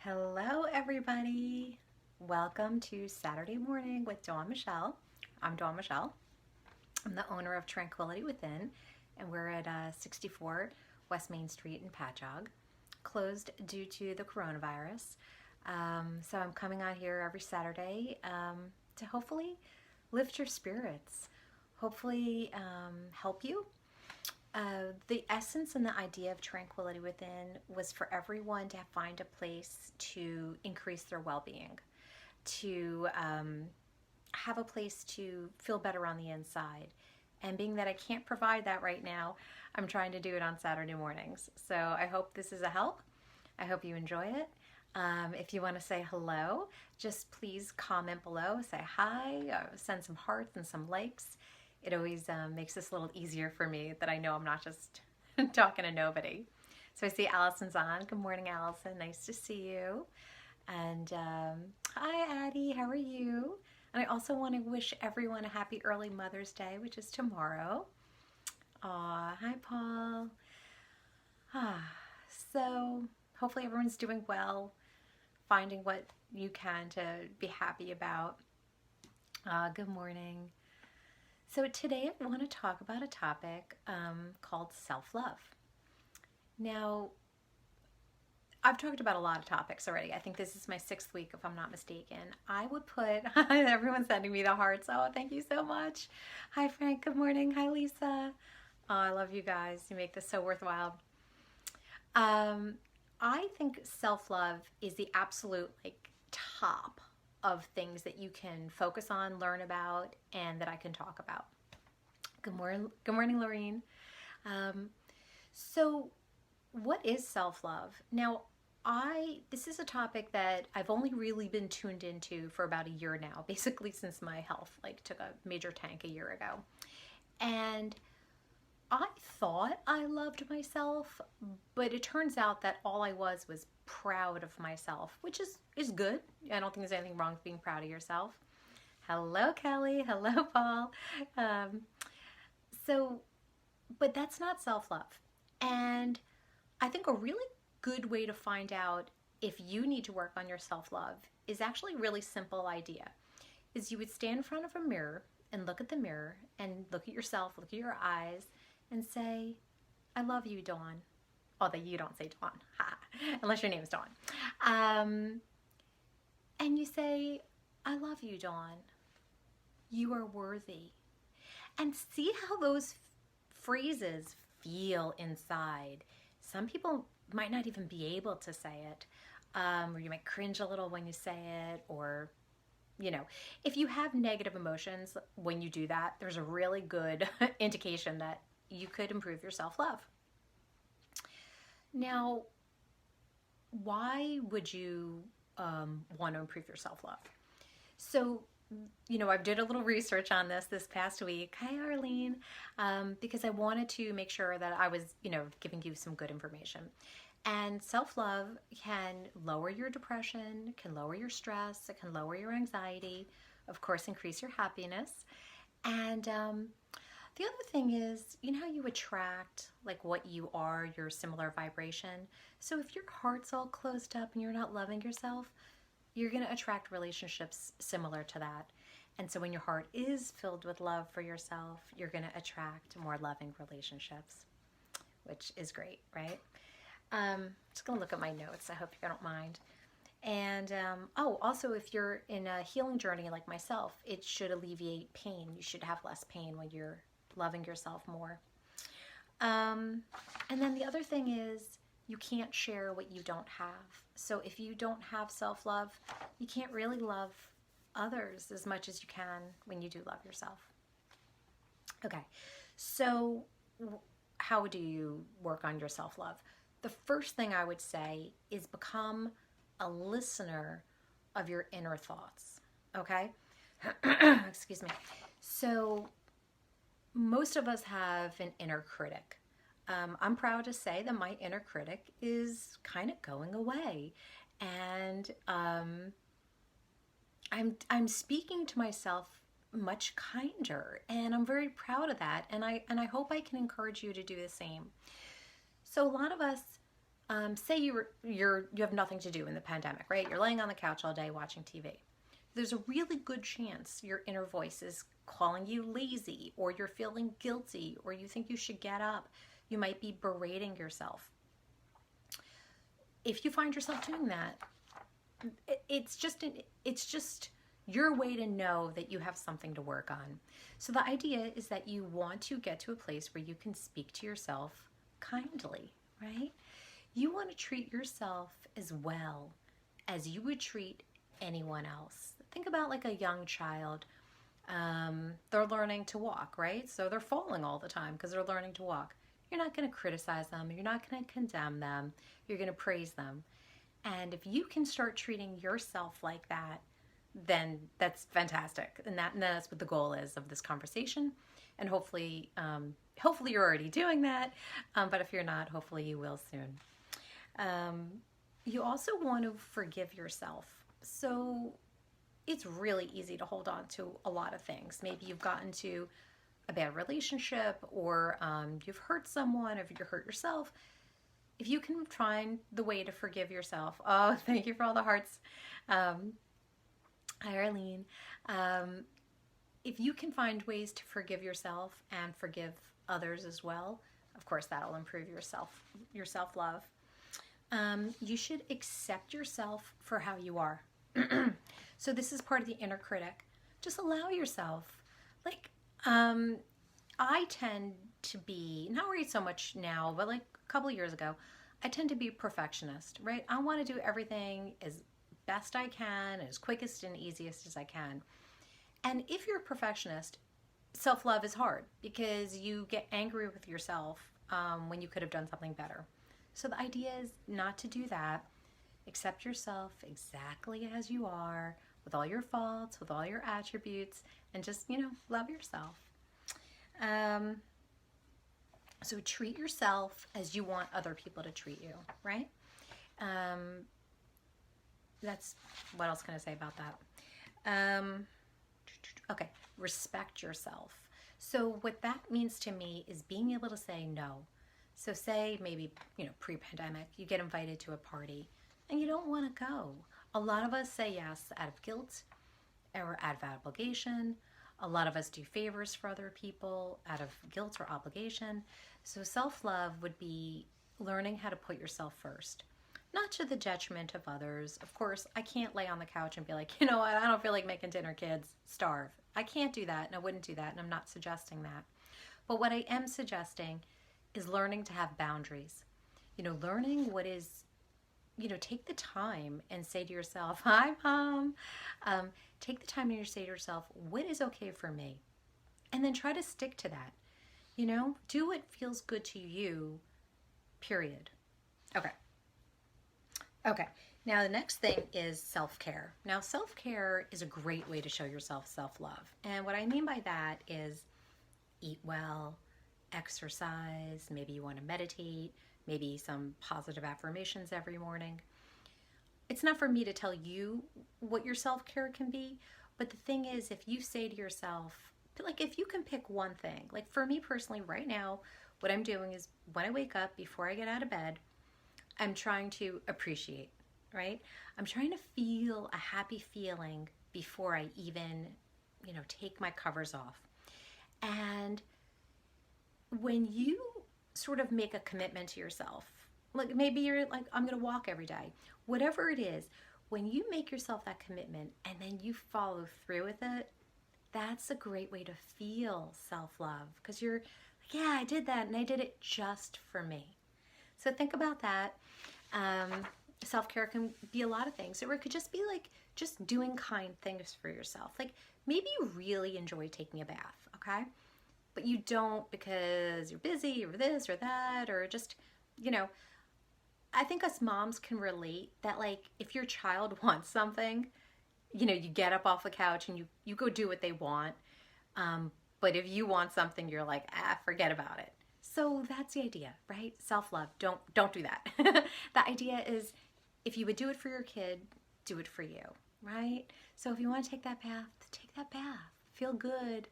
Hello, everybody. Welcome to Saturday Morning with Dawn Michelle. I'm Dawn Michelle. I'm the owner of Tranquility Within, and we're at 64 West Main Street in Patchogue, closed due to the coronavirus. So I'm coming out here every Saturday to hopefully lift your spirits, hopefully help you. The essence and the idea of Tranquility Within was for everyone to find a place to increase their well-being, to have a place to feel better on the inside. And being that I can't provide that right now, I'm trying to do it on Saturday mornings. So I hope this is a help. I hope you enjoy it. If you want to say hello, just please comment below, say hi, send some hearts and some likes. It always makes this a little easier for me that I know I'm not just talking to nobody. So I see Allison's on. Good morning, Allison. Nice to see you. And hi, Addie. How are you? And I also want to wish everyone a happy early Mother's Day, which is tomorrow. Aw, hi, Paul. So hopefully everyone's doing well, finding what you can to be happy about. Good morning. So today I want to talk about a topic called self-love. Now, I've talked about a lot of topics already. I think this is my 6th week, if I'm not mistaken. I would put, everyone's sending me the hearts. Oh, thank you so much. Hi, Frank. Good morning. Hi, Lisa. Oh, I love you guys. You make this so worthwhile. I think self-love is the absolute top of things that you can focus on, learn about, and that I can talk about. Good morning, Lorene. So what is self-love? Now, this is a topic that I've only really been tuned into for about a year now, basically since my health took a major tank a year ago. And I thought I loved myself, but it turns out that all I was proud of myself, which is good. I don't think there's anything wrong with being proud of yourself. Hello, Kelly. Hello, Paul. But that's not self-love. And I think a really good way to find out if you need to work on your self-love is actually a really simple idea. Is you would stand in front of a mirror and look at the mirror and look at yourself, look at your eyes, and say, I love you, Dawn. Although you don't say Dawn, unless your name is Dawn. And you say, I love you, Dawn. You are worthy. And see how those phrases feel inside. Some people might not even be able to say it, or you might cringe a little when you say it, or if you have negative emotions when you do that, there's a really good indication that you could improve your self-love. Now, why would you want to improve your self-love? So, I did a little research on this past week. Hi, Arlene. Because I wanted to make sure that I was, giving you some good information. And self-love can lower your depression, can lower your stress, it can lower your anxiety, of course, increase your happiness. And the other thing is, how you attract what you are, your similar vibration. So if your heart's all closed up and you're not loving yourself, you're going to attract relationships similar to that. And so when your heart is filled with love for yourself, you're going to attract more loving relationships, which is great, right? Just going to look at my notes. I hope you don't mind. And also, if you're in a healing journey like myself, it should alleviate pain. You should have less pain when you're loving yourself more. And then the other thing is, you can't share what you don't have. So if you don't have self-love, you can't really love others as much as you can when you do love yourself. Okay, so how do you work on your self-love? The first thing I would say is become a listener of your inner thoughts, okay? Excuse me. So most of us have an inner critic. I'm proud to say that my inner critic is kind of going away, and I'm speaking to myself much kinder, and I'm very proud of that, and I hope I can encourage you to do the same. So a lot of us Say you have nothing to do in the pandemic, right? You're laying on the couch all day watching TV. There's a really good chance your inner voice is calling you lazy, or you're feeling guilty, or you think you should get up. You might be berating yourself. If you find yourself doing that, it's just your way to know that you have something to work on. So the idea is that you want to get to a place where you can speak to yourself kindly, right? You want to treat yourself as well as you would treat anyone else. Think about like a young child. They're learning to walk, right? So they're falling all the time because they're learning to walk. You're not going to criticize them. You're not going to condemn them. You're going to praise them. And if you can start treating yourself like that, then that's fantastic. And that's what the goal is of this conversation. And hopefully you're already doing that. But if you're not, hopefully you will soon. You also want to forgive yourself. So it's really easy to hold on to a lot of things. Maybe you've gotten to a bad relationship, or you've hurt someone, or you hurt yourself. If you can find the way to forgive yourself. Oh, thank you for all the hearts. Hi, Arlene. If you can find ways to forgive yourself and forgive others as well, of course, that'll improve your self-love. You should accept yourself for how you are. So this is part of the inner critic. Just allow yourself. Like, I tend to be, not worried so much now, but like a couple of years ago, I tend to be a perfectionist, right? I want to do everything as best I can, as quickest and easiest as I can. And if you're a perfectionist, self-love is hard because you get angry with yourself when you could have done something better. So the idea is not to do that. Accept yourself exactly as you are, with all your faults, with all your attributes, and just, love yourself. So treat yourself as you want other people to treat you, right? That's, what else can I say about that? Okay, respect yourself. So what that means to me is being able to say no. So say maybe, pre-pandemic, you get invited to a party and you don't want to go. A lot of us say yes out of guilt or out of obligation. A lot of us do favors for other people out of guilt or obligation. So self-love would be learning how to put yourself first, not to the detriment of others. Of course, I can't lay on the couch and be like, you know what, I don't feel like making dinner, kids, starve. I can't do that, and I wouldn't do that, and I'm not suggesting that. But what I am suggesting is learning to have boundaries. Learning what is, take the time and say to yourself, hi, Mom. Take the time and say to yourself, what is okay for me? And then try to stick to that. Do what feels good to you, period. Okay. Now, the next thing is self-care. Now, self-care is a great way to show yourself self-love. And what I mean by that is eat well, exercise, maybe you want to meditate, maybe some positive affirmations every morning. It's not for me to tell you what your self-care can be, but the thing is, if you say to yourself, like if you can pick one thing, like for me personally right now, what I'm doing is when I wake up, before I get out of bed, I'm trying to appreciate, right? I'm trying to feel a happy feeling before I even, take my covers off. And when you sort of make a commitment to yourself, like maybe you're like, I'm going to walk every day, whatever it is, when you make yourself that commitment and then you follow through with it, that's a great way to feel self-love, because you're like, yeah, I did that and I did it just for me. So think about that. Self-care can be a lot of things, or it could just be like just doing kind things for yourself. Like maybe you really enjoy taking a bath, okay? But you don't because you're busy or this or that, or just, I think us moms can relate that, like, if your child wants something, you get up off the couch and you go do what they want. But if you want something, you're like, forget about it. So that's the idea, right? Self-love. Don't do that. The idea is, if you would do it for your kid, do it for you, right? So if you want to take that bath, take that bath. Feel good.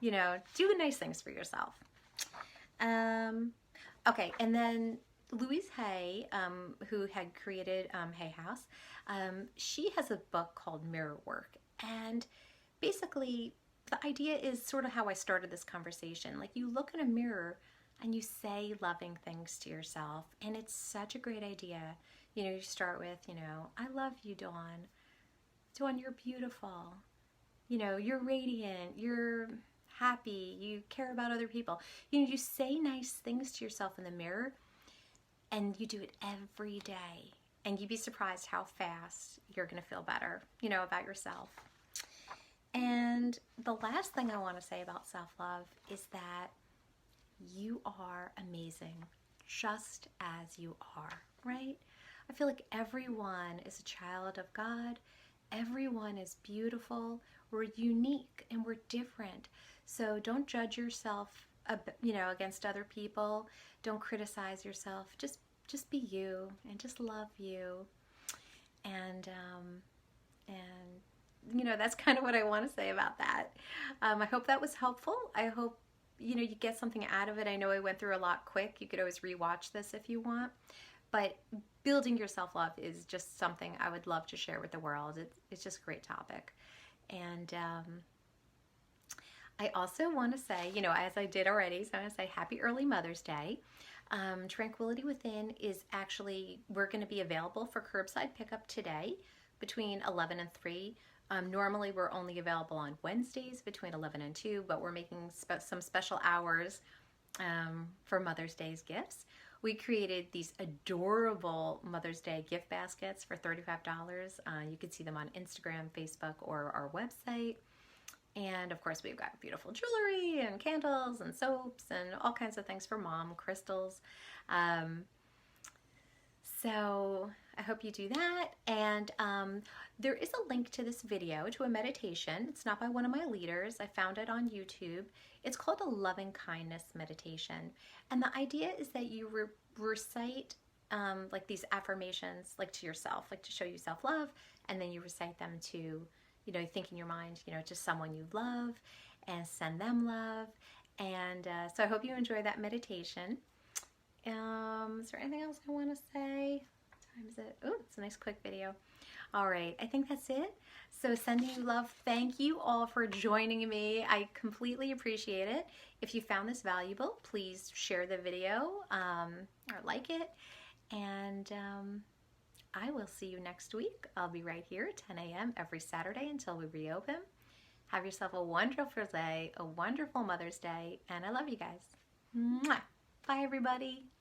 Do nice things for yourself. Okay, and then Louise Hay, who had created Hay House, she has a book called Mirror Work. And basically, the idea is sort of how I started this conversation. Like, you look in a mirror and you say loving things to yourself. And it's such a great idea. You know, you start with, I love you, Dawn. Dawn, you're beautiful. You're radiant. You're happy. You care about other people. You say nice things to yourself in the mirror, and you do it every day. And you'd be surprised how fast you're going to feel better, about yourself. And the last thing I want to say about self-love is that you are amazing just as you are, right? I feel like everyone is a child of God. Everyone is beautiful. We're unique and we're different. So don't judge yourself, against other people. Don't criticize yourself. Just be you and just love you. And that's kind of what I want to say about that. I hope that was helpful. I hope, you get something out of it. I know I went through a lot quick. You could always rewatch this if you want. But building your self-love is just something I would love to share with the world. It's just a great topic. And I also want to say, as I did already, so I want to say happy early Mother's Day. Tranquility Within is actually, we're going to be available for curbside pickup today between 11 and 3. Normally we're only available on Wednesdays between 11 and 2, but we're making some special hours for Mother's Day's gifts. We created these adorable Mother's Day gift baskets for $35. You can see them on Instagram, Facebook, or our website. And of course, we've got beautiful jewelry and candles and soaps and all kinds of things for mom, crystals. So I hope you do that. And there is a link to this video to a meditation. It's not by one of my leaders. I found it on YouTube. It's called a loving kindness meditation. And the idea is that you recite like these affirmations, like to yourself, like to show you self-love. And then you recite them to, think in your mind, to someone you love and send them love. And so I hope you enjoy that meditation. Is there anything else I want to say? What time is it? Oh, it's a nice quick video. All right, I think that's it. So sending you love. Thank you all for joining me. I completely appreciate it. If you found this valuable, please share the video or like it. And I will see you next week. I'll be right here at 10 a.m. every Saturday until we reopen. Have yourself a wonderful day, a wonderful Mother's Day, and I love you guys. Mwah. Bye, everybody.